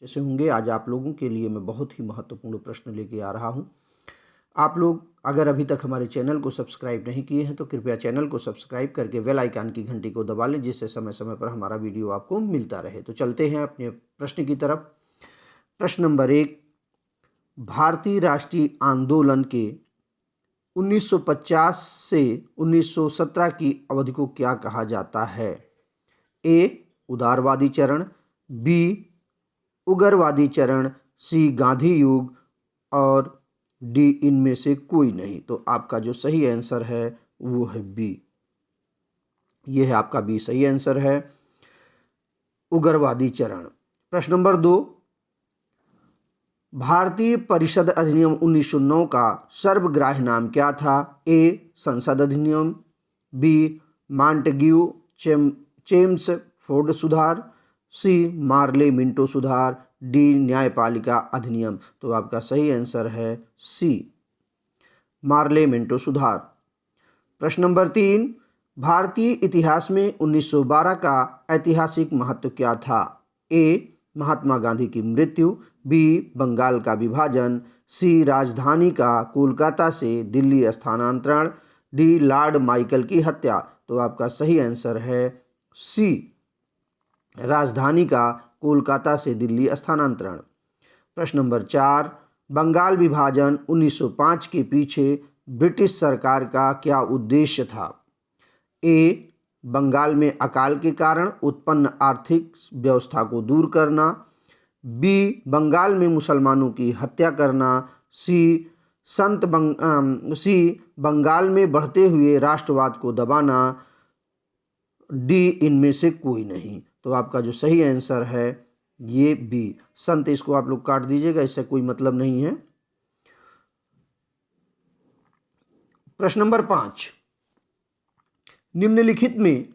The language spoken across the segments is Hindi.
जैसे होंगे। आज आप लोगों के लिए मैं बहुत ही महत्वपूर्ण प्रश्न लेके आ रहा हूं। आप लोग अगर अभी तक हमारे चैनल को सब्सक्राइब नहीं किए हैं तो कृपया चैनल को सब्सक्राइब करके बेल आइकन की घंटी को दबा लें, जिससे समय समय पर हमारा वीडियो आपको मिलता रहे। तो चलते हैं अपने प्रश्न की तरफ। प्रश्न नंबर 1, भारतीय राष्ट्रीय आंदोलन के 1950 से 1917 की अवधि को क्या कहा जाता है? ए, उदारवादी चरण, बी, उग्रवादी चरण, सी, गांधी युग, और डी, इनमें से कोई नहीं। तो आपका जो सही आंसर है वो है बी। यह है आपका बी सही आंसर है, उग्रवादी चरण। प्रश्न नंबर 2, भारतीय परिषद अधिनियम 1909 का सर्वग्राही नाम क्या था? ए, संसद अधिनियम, बी, मॉन्टेग्यू चेम्सफोर्ड सुधार, सी, मार्ले मिंटो सुधार, डी, न्यायपालिका अधिनियम। तो आपका सही आंसर है सी, मार्ले मिंटो सुधार। प्रश्न नंबर 3, भारतीय इतिहास में 1912 का ऐतिहासिक महत्व क्या था? ए, महात्मा गांधी की मृत्यु, बी, बंगाल का विभाजन, सी, राजधानी का कोलकाता से दिल्ली स्थानांतरण, डी, लॉर्ड माइकल की हत्या। तो आपका सही आंसर है सी, राजधानी का कोलकाता से दिल्ली स्थानांतरण। प्रश्न नंबर 4, बंगाल विभाजन 1905 के पीछे ब्रिटिश सरकार का क्या उद्देश्य था? ए, बंगाल में अकाल के कारण उत्पन्न आर्थिक व्यवस्था को दूर करना, बी, बंगाल में मुसलमानों की हत्या करना, सी, बंगाल में बढ़ते हुए राष्ट्रवाद को दबाना, डी, इनमें से कोई नहीं। तो आपका जो सही आंसर है ये बी, संत। इसको आप लोग काट दीजिएगा, इससे कोई मतलब नहीं है। प्रश्न नंबर 5, निम्नलिखित में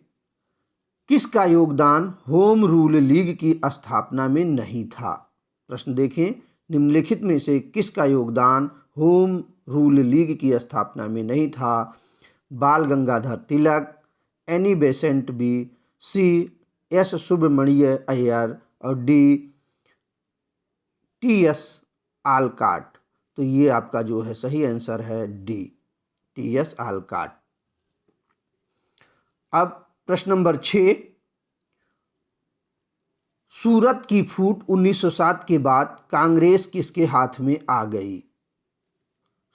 किसका योगदान होम रूल लीग की स्थापना में नहीं था? प्रश्न देखें, निम्नलिखित में से किसका योगदान होम रूल लीग की स्थापना में नहीं था? बाल Gangadhar Tilak, Annie Besant B, सी, एस सुब्रमण्य अय्यर, और डी, टी एस आलकाट। तो ये आपका जो है सही आंसर है डी, टी एस आलकाट। अब प्रश्न नंबर 6, सूरत की फूट 1907 के बाद कांग्रेस किसके हाथ में आ गई?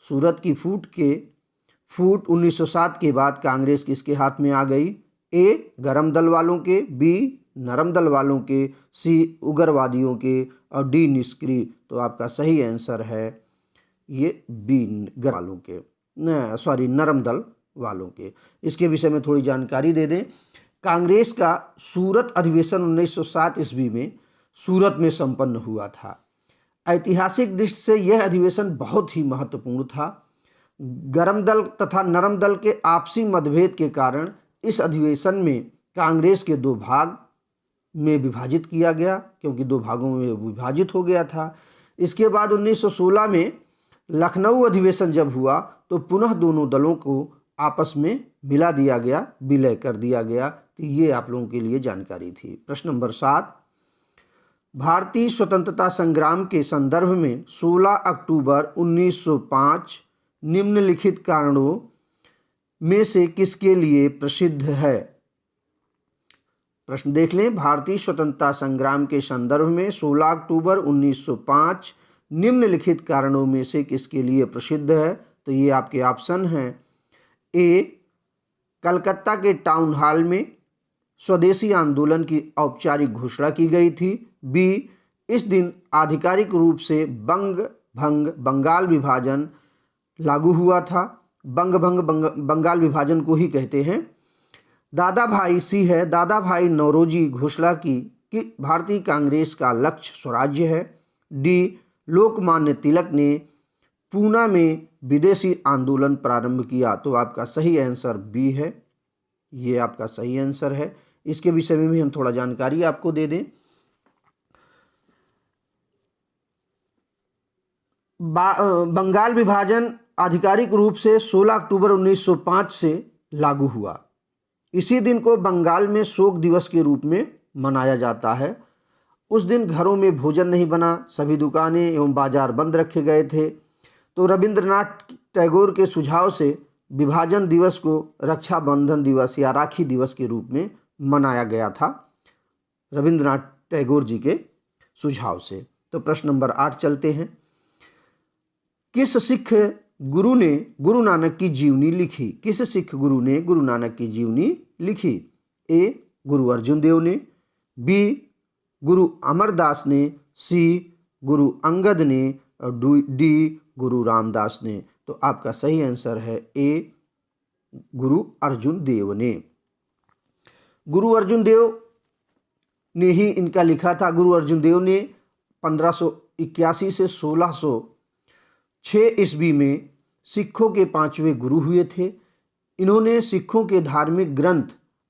सूरत की फूट 1907 के बाद कांग्रेस किसके हाथ में आ गई? ए, गरम दल वालों के, बी, नरम दल वालों के, सी, उग्रवादियों के, और डी, निष्क्रिय। तो आपका सही आंसर है ये बी, वालों के, नरम दल वालों के। इसके विषय में थोड़ी जानकारी दे दें। कांग्रेस का सूरत अधिवेशन 1907 ईस्वी में सूरत में संपन्न हुआ था। ऐतिहासिक दृष्टि से यह अधिवेशन बहुत ही महत्वपूर्ण था। गरम दल तथा नरम दल के आपसी मतभेद के कारण इस अधिवेशन में कांग्रेस के दो भाग में विभाजित किया गया, क्योंकि दो भागों में विभाजित हो गया था। इसके बाद 1916 में लखनऊ अधिवेशन जब हुआ तो पुनः दोनों दलों को आपस में मिला दिया गया, विलय कर दिया गया। तो ये आप लोगों के लिए जानकारी थी। प्रश्न नंबर 7, भारतीय स्वतंत्रता संग्राम के संदर्भ में 16 अक्टूबर 1905 निम्नलिखित कारणों में से किसके लिए प्रसिद्ध है? प्रश्न देख लें, भारतीय स्वतंत्रता संग्राम के संदर्भ में 16 अक्टूबर 1905 निम्नलिखित कारणों में से किसके लिए प्रसिद्ध है? तो ये आपके ऑप्शन हैं। ए, कलकत्ता के टाउन हॉल में स्वदेशी आंदोलन की औपचारिक घोषणा की गई थी, बी, इस दिन आधिकारिक रूप से बंगाल विभाजन लागू हुआ था, बंगाल विभाजन को ही कहते हैं। दादा भाई, सी है, दादा भाई नौरोजी घोषणा की कि भारतीय कांग्रेस का लक्ष्य स्वराज्य है, डी, लोकमान्य तिलक ने पूना में विदेशी आंदोलन प्रारंभ किया। तो आपका सही आंसर बी है, ये आपका सही आंसर है। इसके विषय में भी हम थोड़ा जानकारी आपको दे दें। बंगाल विभाजन आधिकारिक रूप से 16 अक्टूबर 1905 से लागू हुआ। इसी दिन को बंगाल में शोक दिवस के रूप में मनाया जाता है। उस दिन घरों में भोजन नहीं बना, सभी दुकानें एवं बाजार बंद रखे गए थे। तो रविंद्रनाथ टैगोर के सुझाव से विभाजन दिवस को रक्षाबंधन दिवस या राखी दिवस के रूप में मनाया गया था, रविंद्रनाथ टैगोर जी के सुझाव से। तो प्रश्न नंबर 8 चलते हैं। किस सिख गुरु ने गुरु नानक की जीवनी लिखी? किस सिख गुरु ने गुरु नानक की जीवनी लिखी? ए गुरु अर्जुन देव ने, बी गुरु अमरदास ने, सी गुरु अंगद ने और डी गुरु रामदास ने। तो आपका सही आंसर है ए गुरु अर्जुन देव ने। गुरु अर्जुन देव ने ही इनका लिखा था। गुरु अर्जुन देव ने 1581 से 1606 ईस्वी में सिखों के 5वें गुरु हुए थे। इन्होंने सिखों के धार्मिक ग्रंथ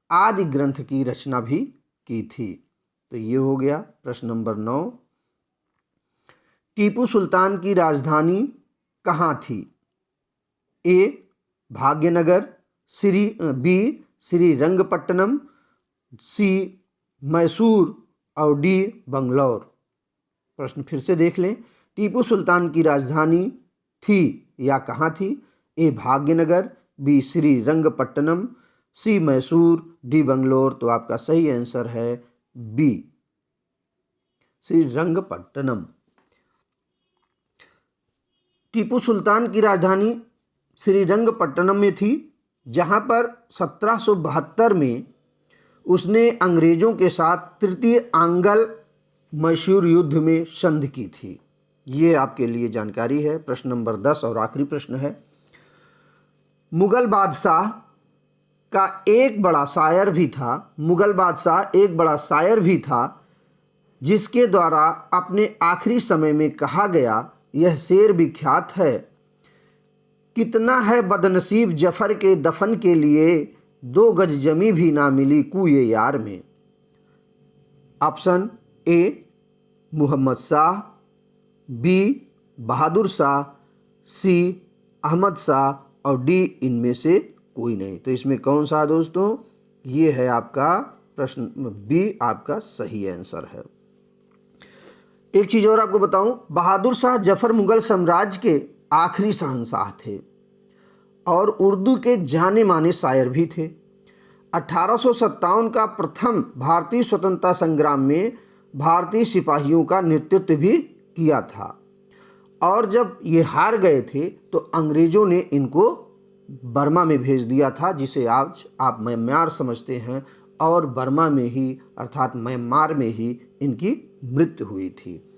आदि ग्रंथ की रचना भी की थी। तो ये हो गया प्रश्न नंबर 9। टीपू सुल्तान की राजधानी कहाँ थी? ए भाग्यनगर, बी श्रीरंगपट्टनम, सी मैसूर और डी बंगलौर। प्रश्न फिर से देख लें। टीपू सुल्तान की राजधानी थी या कहाँ थी? ए भाग्यनगर, बी श्रीरंगपट्टनम, सी मैसूर, डी बंगलौर। तो आपका सही आंसर है बी श्रीरंगपट्टनम। टीपू सुल्तान की राजधानी श्रीरंगपट्टनम में थी, जहां पर 1772 में उसने अंग्रेजों के साथ तृतीय आंग्ल मैसूर युद्ध में संधि की थी। ये आपके लिए जानकारी है। प्रश्न नंबर 10 और आखिरी प्रश्न है। मुगल बादशाह का एक बड़ा शायर भी था। मुगल बादशाह एक बड़ा शायर भी था जिसके द्वारा अपने आखिरी समय में कहा गया, यह शेर विख्यात है, कितना है बदनसीब जफर के दफन के लिए, 2 गज जमी भी ना मिली कुए यार में। Option A Mohammad Shah, B Bahadur Shah, C Ahmad Shah और डी इनमें से कोई नहीं। तो इसमें कौन सा दोस्तों? ये है आपका प्रश्न बी आपका सही आंसर है। एक चीज़ और आपको बताऊं, बहादुर शाह जफर मुगल साम्राज्य के आखिरी शहंशाह थे और उर्दू के जाने माने शायर भी थे। 1857 का प्रथम भारतीय स्वतंत्रता संग्राम में भारतीय सिपाहियों का नेतृत्व भी किया था और जब ये हार गए थे तो अंग्रेज़ों ने इनको बर्मा में भेज दिया था, जिसे आज आप म्यांमार समझते हैं, और बर्मा में ही अर्थात म्यांमार में ही इनकी मृत्यु हुई थी।